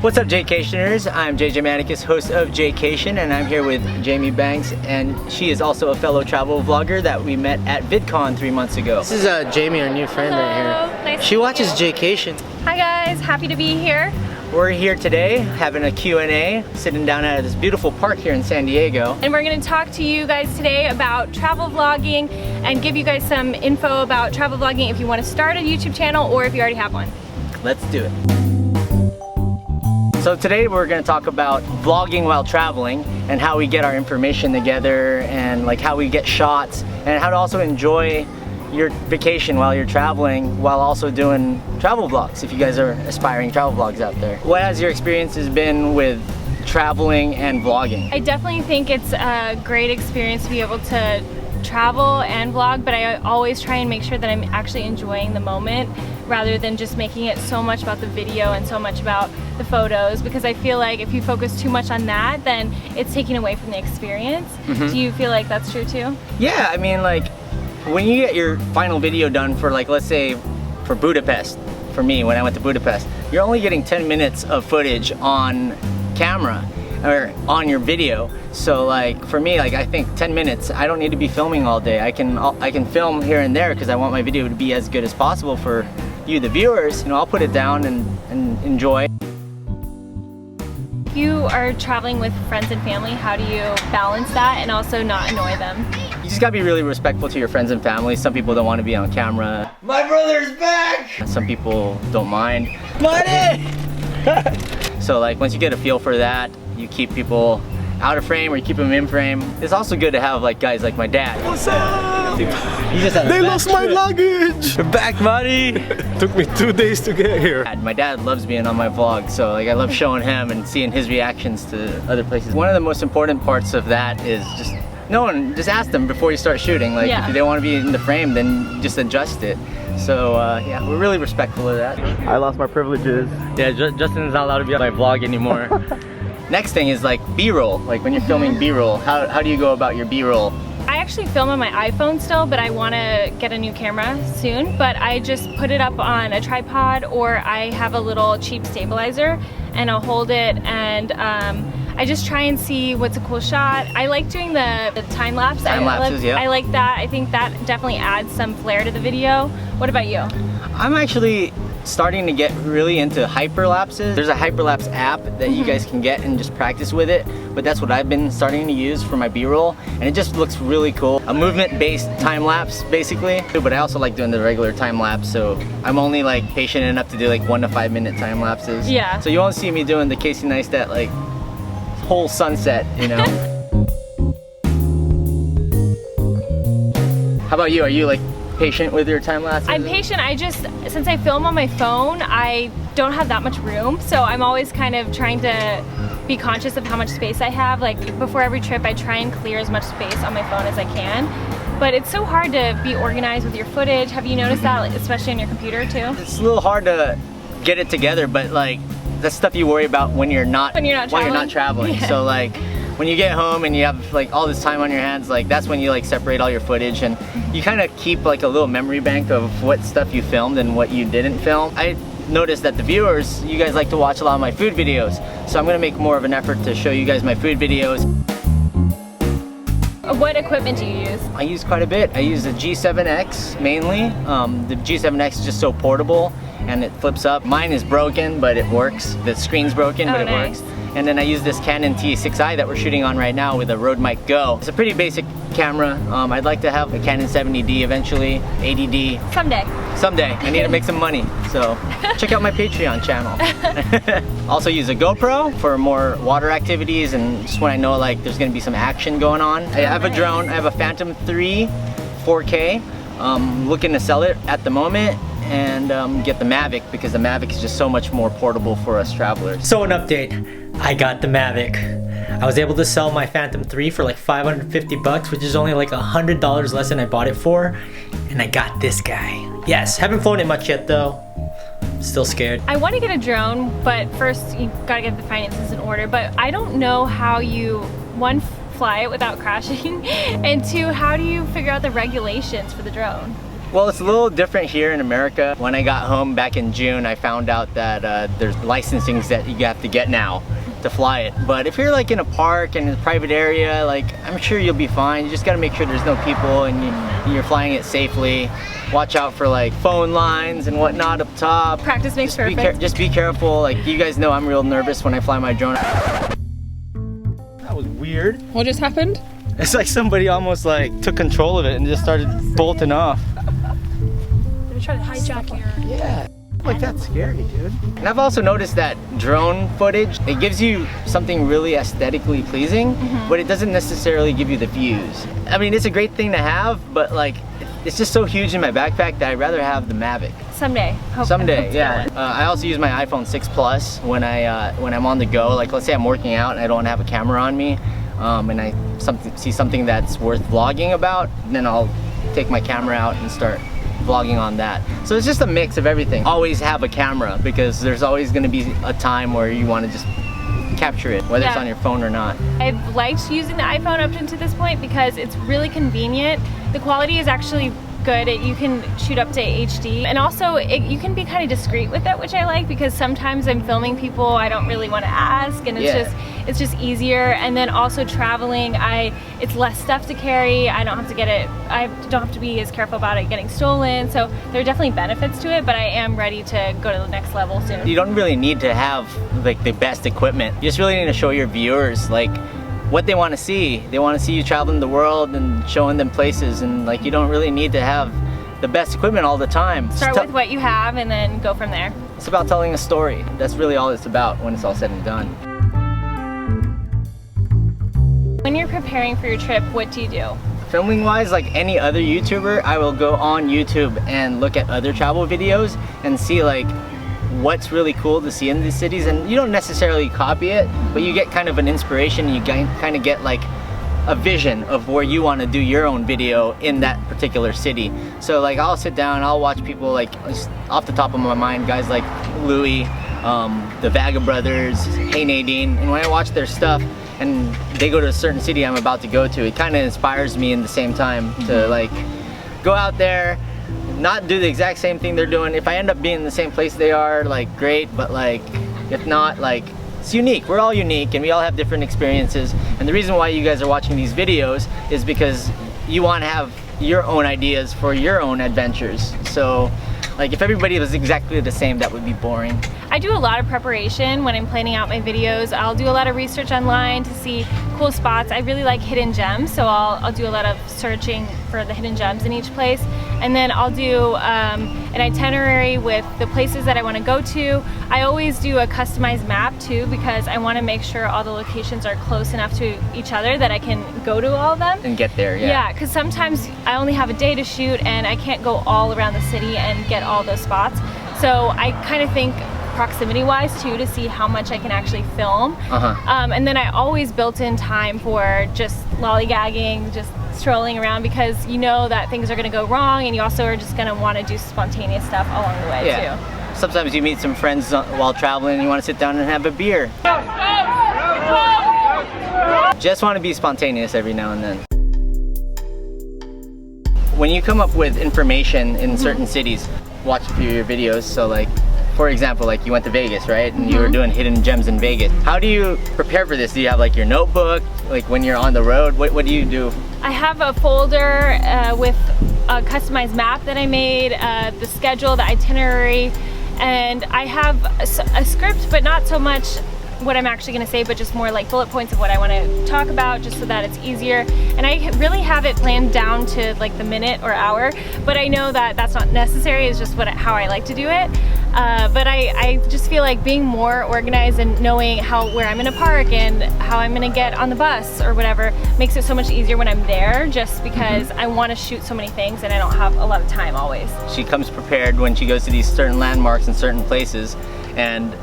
What's up, Jaycationers? I'm JJ Manicus, host of Jaycation, and I'm here with Jamie Banks, and she is also a fellow travel vlogger that we met at VidCon 3 months ago. This is Jamie, our new friend. Hello. Right here. Nice she to watches meet you. Jaycation. Hi guys, happy to be here. We're here today having a Q&A, sitting down at this beautiful park here in San Diego. And we're going to talk to you guys today about travel vlogging and give you guys some info about travel vlogging if you want to start a YouTube channel or if you already have one. Let's do it. So today we're going to talk about vlogging while traveling and how we get our information together and like how we get shots and how to also enjoy your vacation while you're traveling while also doing travel vlogs if you guys are aspiring travel vlogs out there. What has your experiences been with traveling and vlogging? I definitely think it's a great experience to be able to travel and vlog, but I always try and make sure that I'm actually enjoying the moment rather than just making it so much about the video and so much about the photos, because I feel like if you focus too much on that, then it's taking away from the experience. Do you feel like that's true too? Yeah, I mean, like when you get your final video done for, like, let's say for Budapest, for me when I went to Budapest, you're only getting 10 minutes of footage on camera or on your video. So like for me, like I think 10 minutes, I don't need to be filming all day. I can film here and there because I want my video to be as good as possible for you, the viewers. You know, I'll put it down and enjoy. If you are traveling with friends and family, how do you balance that and also not annoy them? You just gotta be really respectful to your friends and family. Some people don't want to be on camera. My brother's back! Some people don't mind. Money! So like once you get a feel for that, you keep people out of frame or you keep them in frame. It's also good to have like guys like my dad. What's up? He just had They lost my luggage! back, buddy! Took me 2 days to get here. My dad loves being on my vlog, so like I love showing him and seeing his reactions to other places. One of the most important parts of that is just ask them before you start shooting. Like if they want to be in the frame, then just adjust it. So yeah, we're really respectful of that. I lost my privileges. Yeah, Justin's not allowed to be on my vlog anymore. Next thing is like B-roll. Like when you're filming B-roll, how do you go about your B-roll? I actually film on my iPhone still, but I want to get a new camera soon. But I just put it up on a tripod, or I have a little cheap stabilizer and I'll hold it, and I just try and see what's a cool shot. I like doing the time lapse. Time-lapses, yeah. I like that. I think that definitely adds some flair to the video. What about you? I'm actually starting to get really into hyperlapses. There's a hyperlapse app that you guys can get and just practice with it, but that's what I've been starting to use for my B-roll, and it just looks really cool. A movement-based time lapse basically, but I also like doing the regular time lapse, so I'm only like patient enough to do like 1 to 5 minute time lapses. Yeah. So you won't see me doing the Casey Neistat like whole sunset, you know. How about you? Are you like patient with your time lapses? I'm patient. Since I film on my phone, I don't have that much room, so I'm always kind of trying to be conscious of how much space I have. Like before every trip, I try and clear as much space on my phone as I can. But it's so hard to be organized with your footage. Have you noticed that, like, especially on your computer too? It's a little hard to get it together, but like that's stuff you worry about when you're not traveling. Yeah. So like when you get home and you have like all this time on your hands, like that's when you like separate all your footage and you kind of keep like a little memory bank of what stuff you filmed and what you didn't film. I noticed that the viewers, you guys like to watch a lot of my food videos, so I'm gonna make more of an effort to show you guys my food videos. What equipment do you use? I use quite a bit. I use the G7X mainly. The G7X is just so portable and it flips up. Mine is broken, but it works. The screen's broken, but it works. And then I use this Canon T6i that we're shooting on right now with a Rode Mic Go. It's a pretty basic camera. I'd like to have a Canon 70D eventually, 80D. Someday. I need to make some money, so check out my Patreon channel. Also use a GoPro for more water activities and just when I know like there's gonna be some action going on. I have a drone. I have a Phantom 3 4K. Looking to sell it at the moment and get the Mavic because the Mavic is just so much more portable for us travelers. So an update. I got the Mavic. I was able to sell my Phantom 3 for like 550 bucks, which is only like $100 less than I bought it for. And I got this guy. Yes, haven't flown it much yet though. Still scared. I want to get a drone, but first you gotta get the finances in order. But I don't know how you, one, fly it without crashing, and two, how do you figure out the regulations for the drone? Well, it's a little different here in America. When I got home back in June, I found out that there's licensings that you have to get now to fly it. But if you're like in a park and in a private area, like I'm sure you'll be fine. You just gotta make sure there's no people and you're flying it safely. Watch out for like phone lines and whatnot up top. Practice makes perfect. Just be careful. Like you guys know I'm real nervous when I fly my drone. That was weird. What just happened? It's like somebody almost like took control of it and just started bolting off. They're trying to hijack your... Yeah. Like that's scary, dude. And I've also noticed that drone footage, it gives you something really aesthetically pleasing, but it doesn't necessarily give you the views. I mean, it's a great thing to have, but like, it's just so huge in my backpack that I'd rather have the Mavic. Someday. Someday, yeah. I also use my iPhone 6 Plus when I'm on the go. Like, let's say I'm working out and I don't have a camera on me, and I see something that's worth vlogging about, then I'll take my camera out and start vlogging on that. So it's just a mix of everything. Always have a camera because there's always going to be a time where you want to just capture it, whether it's on your phone or not. I've liked using the iPhone up until this point because it's really convenient. The quality is actually good. You can shoot up to HD, and also you can be kind of discreet with it, which I like because sometimes I'm filming people I don't really want to ask, and it's just easier. And then also traveling, it's less stuff to carry. I don't have to be as careful about it getting stolen. So there are definitely benefits to it, but I am ready to go to the next level soon. You don't really need to have like the best equipment. You just really need to show your viewers like what they want to see. They want to see you traveling the world and showing them places, and like you don't really need to have the best equipment all the time. Start with what you have and then go from there. It's about telling a story. That's really all it's about when it's all said and done. When you're preparing for your trip, what do you do? Filming wise, like any other YouTuber, I will go on YouTube and look at other travel videos and see like what's really cool to see in these cities, and you don't necessarily copy it, but you get kind of an inspiration, and you kind of get like a vision of where you want to do your own video in that particular city. So like I'll sit down, I'll watch people like off the top of my mind, guys like Louis, the Vaga brothers, Hey Nadine, and when I watch their stuff and they go to a certain city I'm about to go to, it kind of inspires me in the same time to like go out there, not do the exact same thing they're doing. If I end up being in the same place they are, like great, but like if not, like it's unique. We're all unique and we all have different experiences, and the reason why you guys are watching these videos is because you want to have your own ideas for your own adventures. So like if everybody was exactly the same, that would be boring. I do a lot of preparation when I'm planning out my videos. I'll do a lot of research online to see cool spots. I really like hidden gems, so I'll do a lot of searching for the hidden gems in each place. And then I'll do an itinerary with the places that I want to go to. I always do a customized map too, because I want to make sure all the locations are close enough to each other that I can go to all of them. And get there, yeah. Yeah, because sometimes I only have a day to shoot and I can't go all around the city and get all those spots. So I kind of think proximity wise too, to see how much I can actually film. And then I always built in time for just lollygagging, just strolling around, because you know that things are going to go wrong, and you also are just going to want to do spontaneous stuff along the way too. Sometimes you meet some friends while traveling and you want to sit down and have a beer. Just want to be spontaneous every now and then. When you come up with information in certain cities, watch a few of your videos. So like, for example, like you went to Vegas, right? And you were doing hidden gems in Vegas. How do you prepare for this? Do you have like your notebook? Like when you're on the road, what do you do? I have a folder with a customized map that I made, the schedule, the itinerary, and I have a script, but not so much what I'm actually going to say, but just more like bullet points of what I want to talk about, just so that it's easier. And I really have it planned down to like the minute or hour, but I know that that's not necessary. It's just how I like to do it. But I just feel like being more organized and knowing where I'm in a park and how I'm gonna get on the bus or whatever makes it so much easier when I'm there, just because I want to shoot so many things and I don't have a lot of time always. She comes prepared when she goes to these certain landmarks in certain places, and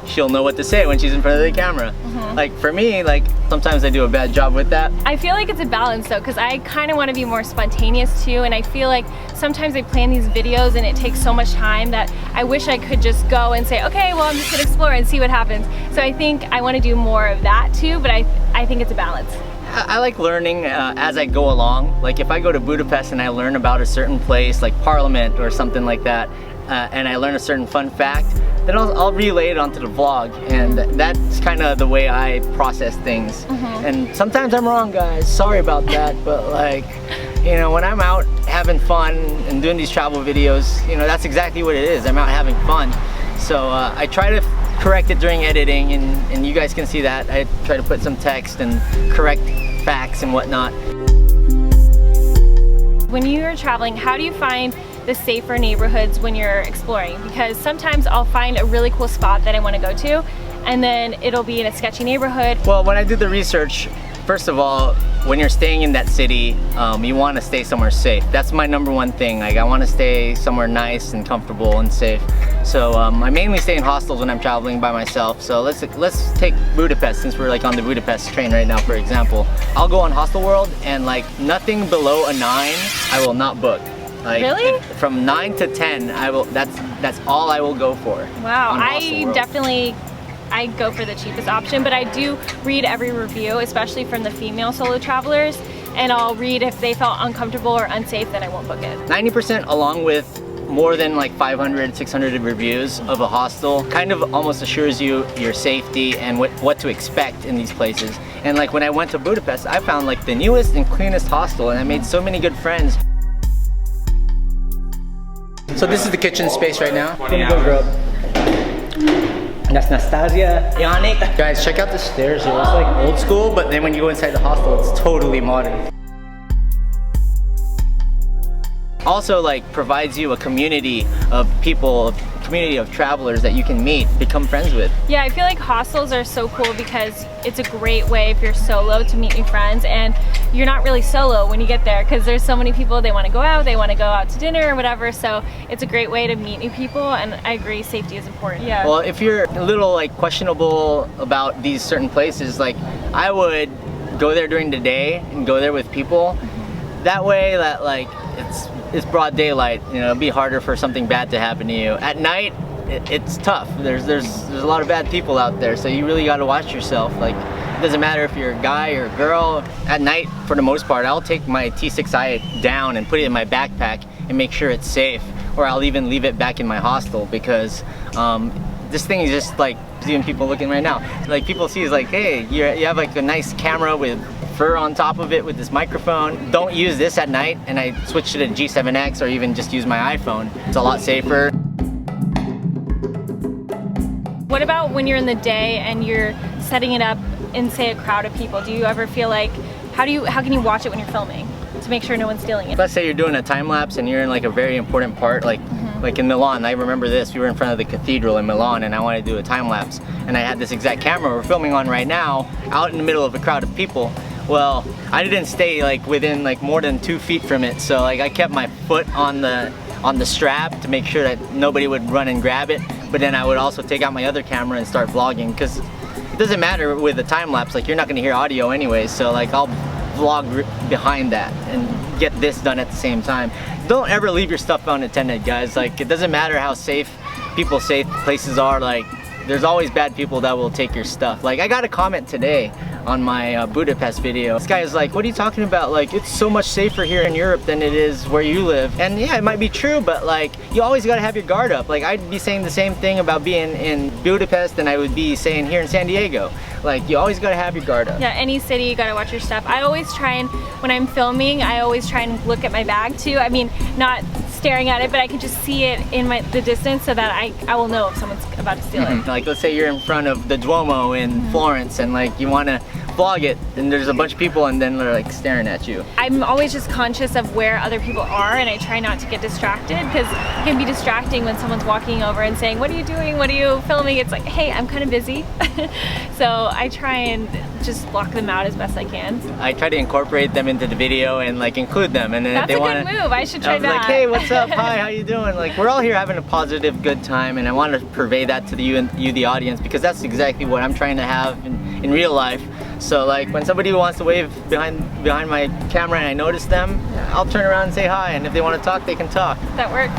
she'll know what to say when she's in front of the camera. Like for me, like sometimes I do a bad job with that. I feel like it's a balance though, because I kind of want to be more spontaneous too, and I feel like sometimes I plan these videos and it takes so much time that I wish I could just go and say, okay, well I'm just gonna explore and see what happens. So I think I want to do more of that too, but I think it's a balance. I like learning as I go along. Like if I go to Budapest and I learn about a certain place, like Parliament or something like that, and I learn a certain fun fact, then I'll relay it onto the vlog, and that's kind of the way I process things. And sometimes I'm wrong, guys, sorry about that, but like, you know, when I'm out having fun and doing these travel videos, you know, that's exactly what it is. I'm out having fun. So I try to correct it during editing, and you guys can see that. I try to put some text and correct facts and whatnot. When you're traveling, how do you find the safer neighborhoods when you're exploring? Because sometimes I'll find a really cool spot that I want to go to, and then it'll be in a sketchy neighborhood. Well, when I did the research, first of all, when you're staying in that city, you want to stay somewhere safe. That's my #1 thing. Like, I want to stay somewhere nice and comfortable and safe. So I mainly stay in hostels when I'm traveling by myself. So let's take Budapest, since we're like on the Budapest train right now, for example. I'll go on Hostel World, and like nothing below a 9, I will not book. Like, really? From 9 to 10, I will. That's all I will go for. Wow, on Hostel World. I go for the cheapest option, but I do read every review, especially from the female solo travelers, and I'll read if they felt uncomfortable or unsafe, then I won't book it. 90% along with more than like 500, 600 reviews of a hostel kind of almost assures you your safety and what to expect in these places. And like when I went to Budapest, I found like the newest and cleanest hostel, and I made so many good friends. So this is the kitchen space right now. That's Nastasia, Yannick. Guys, check out the stairs. It looks like old school, but then when you go inside the hostel, it's totally modern. Also, like, provides you a community of people, a community of travelers that you can meet, become friends with. Yeah, I feel like hostels are so cool because it's a great way if you're solo to meet new friends, and you're not really solo when you get there because there's so many people, they want to go out to dinner or whatever, so it's a great way to meet new people, and I agree, safety is important. Yeah. Well, if you're a little like questionable about these certain places, like I would go there during the day and go there with people. That way that like it's broad daylight, you know, it'd be harder for something bad to happen to you. At night, it's tough. There's a lot of bad people out there, so you really got to watch yourself. Like, it doesn't matter if you're a guy or a girl. At night, for the most part, I'll take my T6i down and put it in my backpack and make sure it's safe, or I'll even leave it back in my hostel, because this thing is just like seeing people looking right now. Like, people see is like, hey, you have like a nice camera with fur on top of it with this microphone. Don't use this at night, and I switched to the G7X, or even just use my iPhone. It's a lot safer. What about when you're in the day and you're setting it up in, say, a crowd of people? Do you ever feel like, how can you watch it when you're filming to make sure no one's stealing it? Let's say you're doing a time lapse and you're in like a very important part, like in Milan. I remember this, we were in front of the cathedral in Milan, and I wanted to do a time lapse, and I had this exact camera we're filming on right now out in the middle of a crowd of people. Well, I didn't stay like within like more than 2 feet from it, so like I kept my foot on the strap to make sure that nobody would run and grab it, but then I would also take out my other camera and start vlogging, because it doesn't matter with a time lapse, like you're not going to hear audio anyways, so like I'll vlog behind that and get this done at the same time. Don't ever leave your stuff unattended, guys. Like, it doesn't matter how safe people say places are, like there's always bad people that will take your stuff. Like, I got a comment today on my Budapest video. This guy is like, what are you talking about? Like, it's so much safer here in Europe than it is where you live. And yeah, it might be true, but like, you always gotta have your guard up. Like, I'd be saying the same thing about being in Budapest than I would be saying here in San Diego. Like, you always gotta have your guard up. Yeah, any city, you gotta watch your stuff. I always try and, when I'm filming, I always try and look at my bag too. I mean, not staring at it, but I can just see it in the distance, so that I will know if someone's about to steal it. Like, let's say you're in front of the Duomo in Florence, and like you wanna vlog it, and there's a bunch of people, and then they're like staring at you. I'm always just conscious of where other people are, and I try not to get distracted, because it can be distracting when someone's walking over and saying, what are you doing? What are you filming? It's like, hey, I'm kind of busy. So I try and just block them out as best I can. I try to incorporate them into the video and like include them, and then if they want to, that's a good move. I should try that. Like, hey, what's up? Hi, how you doing? Like, we're all here having a positive, good time, and I want to purvey that to you, the audience, because that's exactly what I'm trying to have in real life. So like, when somebody wants to wave behind my camera and I notice them, I'll turn around and say hi, and if they want to talk, they can talk. That works.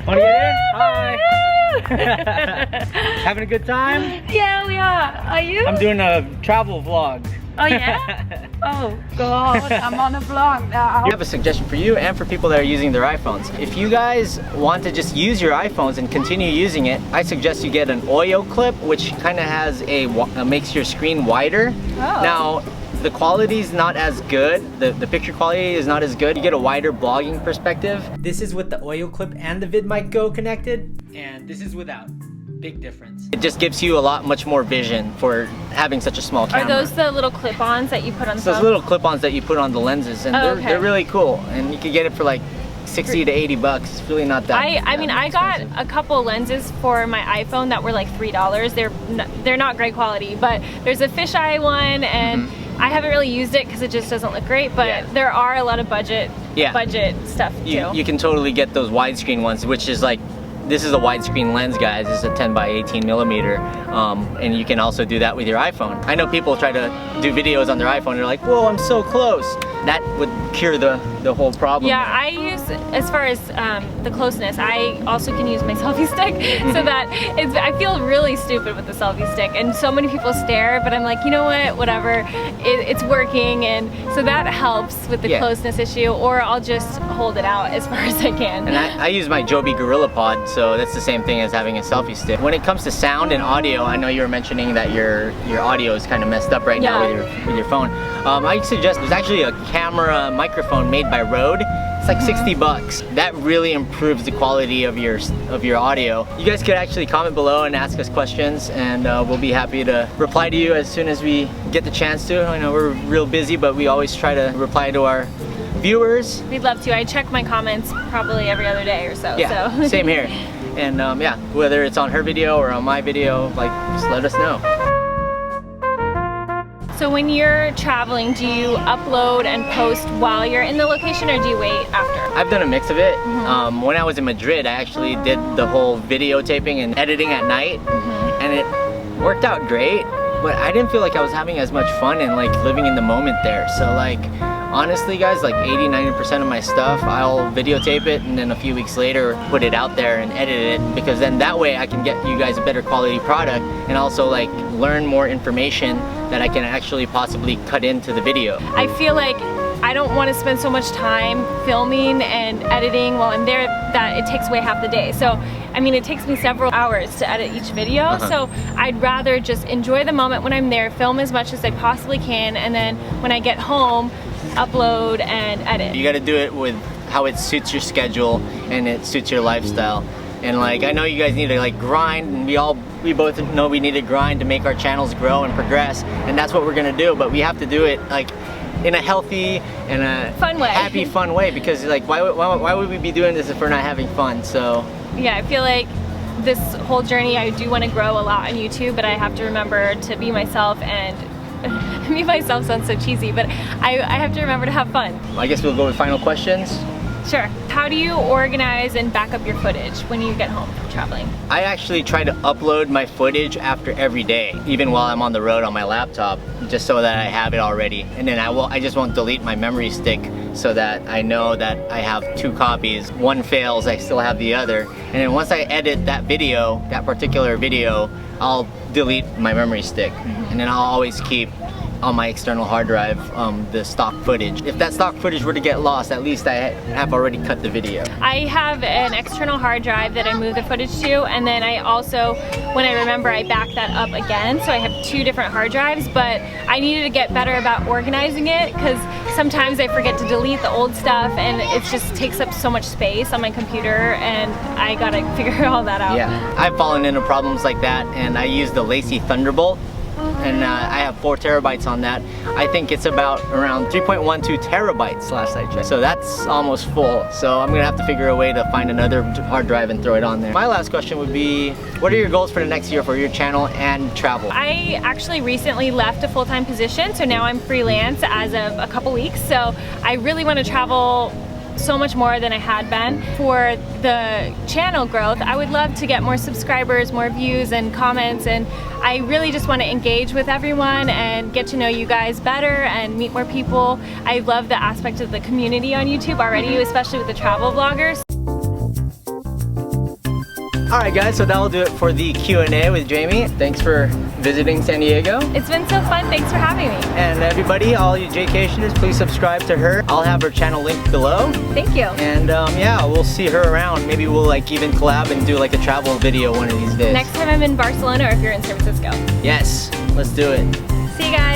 Want to get in? Hi. Having a good time? Yeah, we are. Are you? I'm doing a travel vlog. Oh yeah? Oh God, I'm on a vlog now. I have a suggestion for you and for people that are using their iPhones. If you guys want to just use your iPhones and continue using it, I suggest you get an Oyo clip, which kind of has makes your screen wider. Oh. Now, the quality is not as good. The picture quality is not as good. You get a wider blogging perspective. This is with the Oyo clip and the VidMic Go connected, and this is without. Big difference. It just gives you much more vision for having such a small camera. Are those the little clip-ons that you put on the phone? Those little clip-ons that you put on the lenses, and they're really cool. And you can get it for like 60 to 80 bucks. It's really not that. I mean, I got a couple lenses for my iPhone that were like $3. They're not great quality, but there's a fisheye one, and I haven't really used it because it just doesn't look great. But there are a lot of budget stuff too. You can totally get those widescreen ones, which is like. This is a widescreen lens, guys. This is a 10 by 18 millimeter, and you can also do that with your iPhone. I know people try to do videos on their iPhone. They're like, "Whoa, I'm so close." That would cure the whole problem. Yeah, I use, as far as the closeness, I also can use my selfie stick, so that I feel really stupid with the selfie stick, and so many people stare, but I'm like, you know what, whatever, it's working, and so that helps with the closeness issue, or I'll just hold it out as far as I can. And I use my Joby Gorilla Pod, so that's the same thing as having a selfie stick. When it comes to sound and audio, I know you were mentioning that your audio is kind of messed up right now with your phone. I suggest there's actually a camera microphone made by Rode. It's like 60 bucks. That really improves the quality of your audio. You guys could actually comment below and ask us questions, and we'll be happy to reply to you as soon as we get the chance to. I know we're real busy, but we always try to reply to our viewers. We'd love to. I check my comments probably every other day or so. Yeah, so. Same here. And yeah, whether it's on her video or on my video, like, just let us know. So when you're traveling, do you upload and post while you're in the location, or do you wait after? I've done a mix of it. When I was in Madrid, I actually did the whole videotaping and editing at night, and it worked out great, but I didn't feel like I was having as much fun and like living in the moment there. So like, honestly guys, like 80–90% of my stuff, I'll videotape it and then a few weeks later put it out there and edit it, because then that way I can get you guys a better quality product and also like learn more information that I can actually possibly cut into the video. I feel like I don't want to spend so much time filming and editing while I'm there that it takes away half the day. So, I mean, it takes me several hours to edit each video, so I'd rather just enjoy the moment when I'm there, film as much as I possibly can, and then when I get home, upload and edit. You got to do it with how it suits your schedule and it suits your lifestyle. And like, I know you guys need to like grind, and we both know we need to grind to make our channels grow and progress, and that's what we're gonna do, but we have to do it like in a healthy and a fun way. Happy, fun way, because like why would we be doing this if we're not having fun? So yeah, I feel like this whole journey, I do want to grow a lot on YouTube, but I have to remember to be myself, and be myself sounds so cheesy, but I have to remember to have fun. I guess we'll go with final questions. Sure. How do you organize and back up your footage when you get home from traveling? I actually try to upload my footage after every day, even while I'm on the road on my laptop, just so that I have it already. And then I just won't delete my memory stick, so that I know that I have 2 copies. One fails, I still have the other. And then once I edit that video, that particular video, I'll delete my memory stick. And then I'll always keep on my external hard drive the stock footage. If that stock footage were to get lost, at least I have already cut the video. I have an external hard drive that I move the footage to, and then I also, when I remember, I back that up again, so I have 2 different hard drives, but I needed to get better about organizing it, because sometimes I forget to delete the old stuff, and it just takes up so much space on my computer, and I gotta figure all that out. Yeah, I've fallen into problems like that, and I use the Lacy Thunderbolt, and I have 4 terabytes on that. I think it's about around 3.12 terabytes last I checked. So that's almost full. So I'm gonna have to figure a way to find another hard drive and throw it on there. My last question would be, what are your goals for the next year for your channel and travel? I actually recently left a full-time position, so now I'm freelance as of a couple weeks. So I really want to travel so much more than I had been. For the channel growth, I would love to get more subscribers, more views and comments, and I really just want to engage with everyone and get to know you guys better and meet more people. I love the aspect of the community on YouTube already, especially with the travel vloggers. Alright guys, so that'll do it for the Q&A with Jamie. Thanks for visiting San Diego. It's been so fun. Thanks for having me. And everybody, all you Jaycationers, please subscribe to her. I'll have her channel linked below. Thank you. And yeah, we'll see her around. Maybe we'll like even collab and do like a travel video one of these days. Next time I'm in Barcelona or if you're in San Francisco. Yes, let's do it. See you guys.